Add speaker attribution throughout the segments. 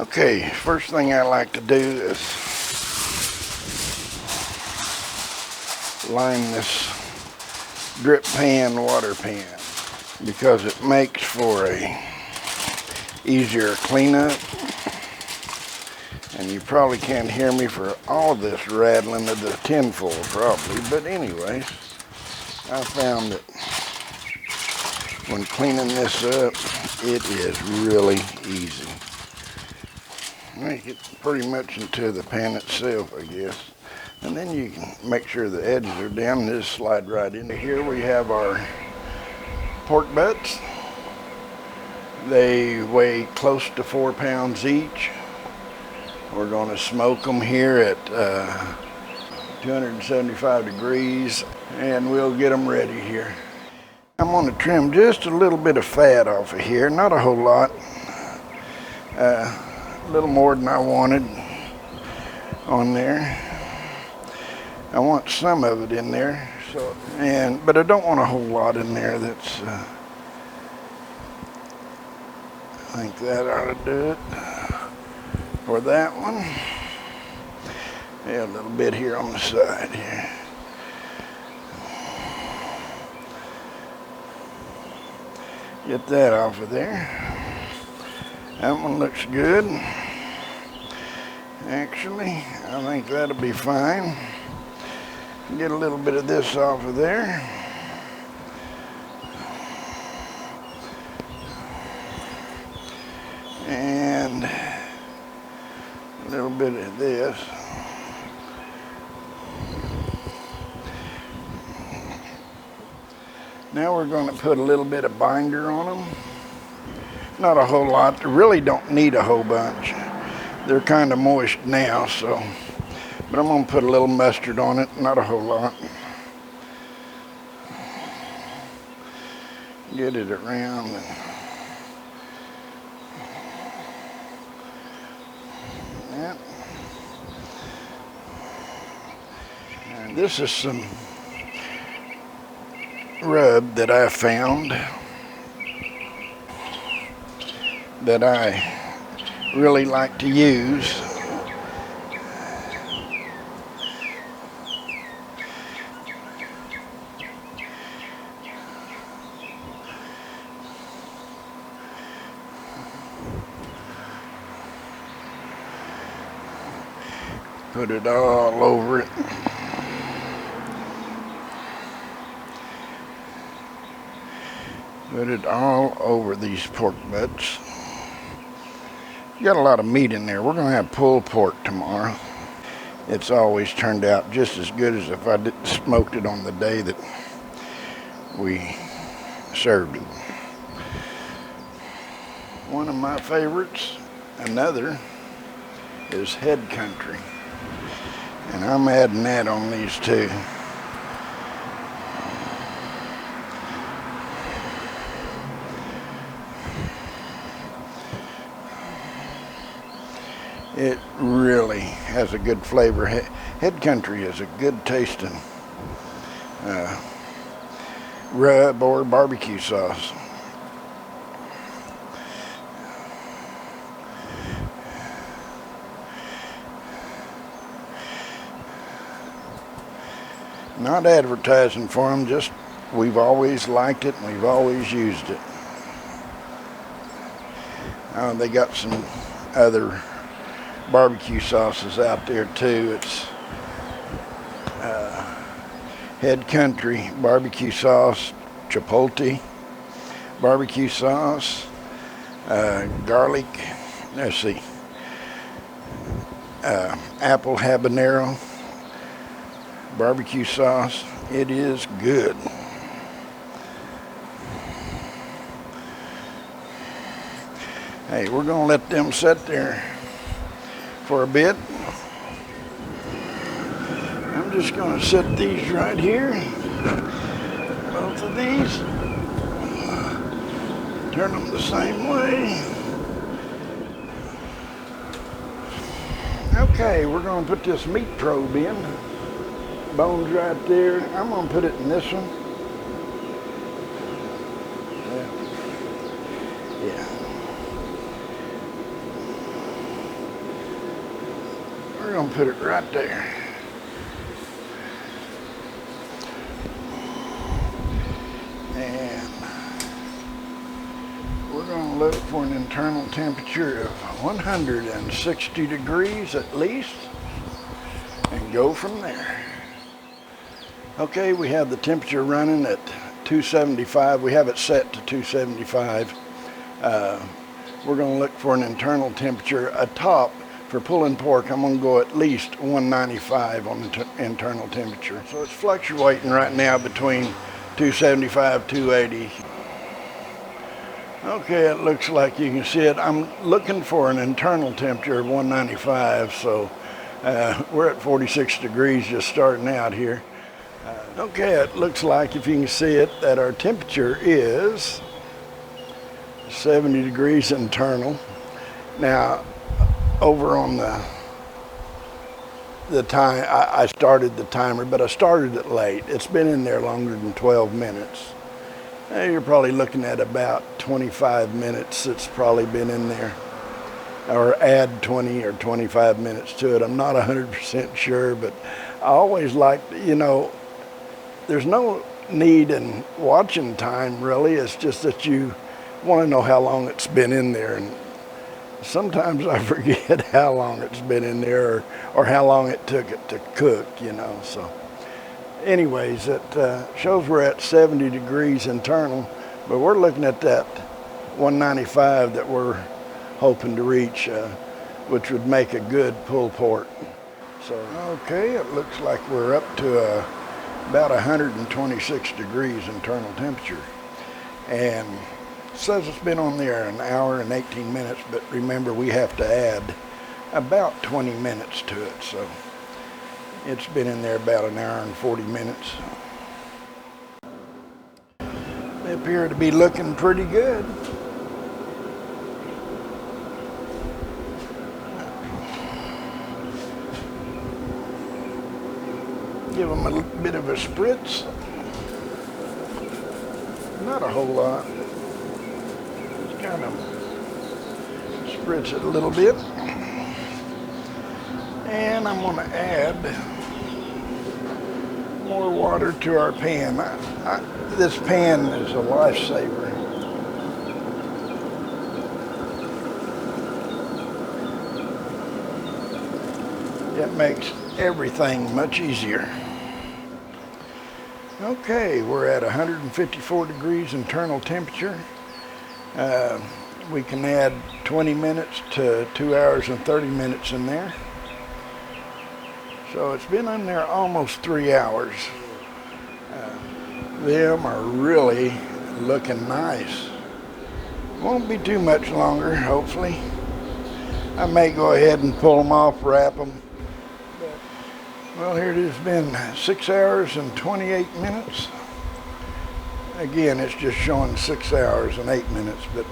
Speaker 1: Okay, first thing I like to do is line this drip pan water pan because it makes for a easier cleanup. And you probably can't hear me for all this rattling of the tinfoil probably, but anyways, I found that when cleaning this up, it is really easy. Make it pretty much into the pan itself, I guess. And then you can make sure the edges are down and just slide right into here. We have our pork butts. They weigh close to 4 pounds each. We're going to smoke them here at 275 degrees and we'll get them ready here. I'm going to trim just a little bit of fat off of here, not a whole lot. A little more than I wanted on there. I want some of it in there, but I don't want a whole lot in there. That's I think that ought to do it. For that one, yeah, a little bit here on the side here. Get that off of there. That one looks good. Actually, I think that'll be fine. Get a little bit of this off of there. And a little bit of this. Now we're going to put a little bit of binder on them. Not a whole lot. They really don't need a whole bunch. They're kind of moist now, so. But I'm going to put a little mustard on it, not a whole lot. Get it around. That. And this is some rub that I found that I really like to use. Put it all over it. Put it all over these pork butts. Got a lot of meat in there. We're going to have pulled pork tomorrow. It's always turned out just as good as if I smoked it on the day that we served it. One of my favorites, another, is Head Country. And I'm adding that on these two. It really has a good flavor. Head Country is a good tasting rub or barbecue sauce. Not advertising for them, just we've always liked it and we've always used it. They got some other barbecue sauces out there too. It's Head Country barbecue sauce, chipotle barbecue sauce, garlic, let's see, apple habanero barbecue sauce. It is good. Hey, we're gonna let them sit there for a bit. I'm just gonna set these right here. Both of these. Turn them the same way. Okay, we're gonna put this meat probe in. Bones right there. I'm gonna put it in this one. Yeah. We're going to put it right there. And we're going to look for an internal temperature of 160 degrees at least and go from there. Okay, we have the temperature running at 275. We have it set to 275. We're going to look for an internal temperature. A top for pulling pork, I'm going to go at least 195 on the internal temperature. So it's fluctuating right now between 275, 280. Okay, it looks like you can see it. I'm looking for an internal temperature of 195, so we're at 46 degrees just starting out here. Okay, it looks like, if you can see it, that our temperature is 70 degrees internal. Now, over on the time, I started the timer, but I started it late. It's been in there longer than 12 minutes. You're probably looking at about 25 minutes it's probably been in there. Or add 20 or 25 minutes to it. I'm not 100% sure, but I always like, you know, there's no need in watching time really. It's just that you want to know how long it's been in there, and sometimes I forget how long it's been in there or how long it took it to cook, you know. So anyways, it shows we're at 70 degrees internal, but we're looking at that 195 that we're hoping to reach, which would make a good pulled pork. So okay, it looks like we're up to about 126 degrees internal temperature, and it says it's been on there an hour and 18 minutes, but remember we have to add about 20 minutes to it, so it's been in there about an hour and 40 minutes. They appear to be looking pretty good. Give them a little bit of a spritz. Not a whole lot. Just kind of spritz it a little bit. And I'm going to add more water to our pan. This pan is a lifesaver. It makes everything much easier. Okay, we're at 154 degrees internal temperature. We can add 20 minutes to 2 hours and 30 minutes in there. So it's been in there almost 3 hours. Them are really looking nice. Won't be too much longer, hopefully. I may go ahead and pull them off, wrap them. Well, here it has been 6 hours and 28 minutes. Again, it's just showing 6 hours and 8 minutes, but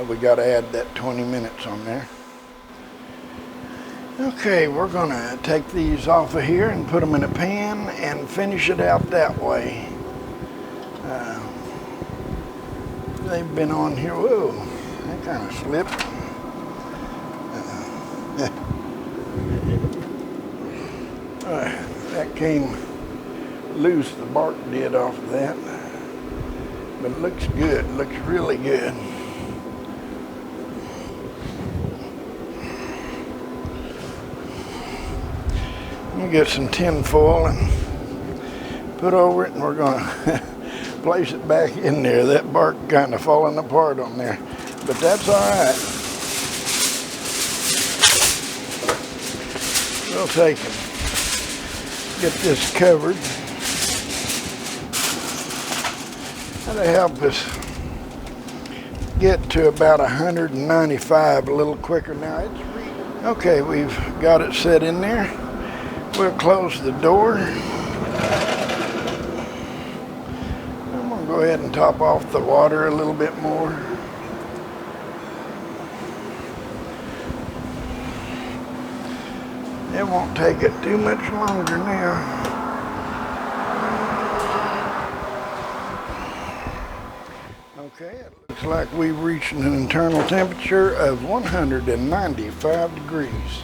Speaker 1: we got to add that 20 minutes on there. Okay, we're going to take these off of here and put them in a pan and finish it out that way. They've been on here. Whoa, that kind of slipped. That came loose, the bark did off of that. But it looks good, looks really good. We'll get some tin foil and put over it, and we're going to place it back in there. That bark kind of falling apart on there, but that's all right. We'll take it. Get this covered. That'll help us get to about 195 a little quicker now. Okay, we've got it set in there. We'll close the door. I'm going to go ahead and top off the water a little bit more. It won't take it too much longer now. Okay, it looks like we've reached an internal temperature of 195 degrees.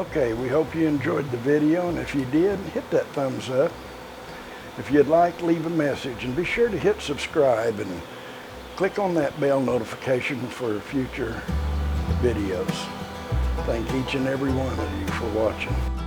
Speaker 1: Okay, we hope you enjoyed the video, and if you did, hit that thumbs up. If you'd like, leave a message, and be sure to hit subscribe and click on that bell notification for future videos. Thank each and every one of you for watching.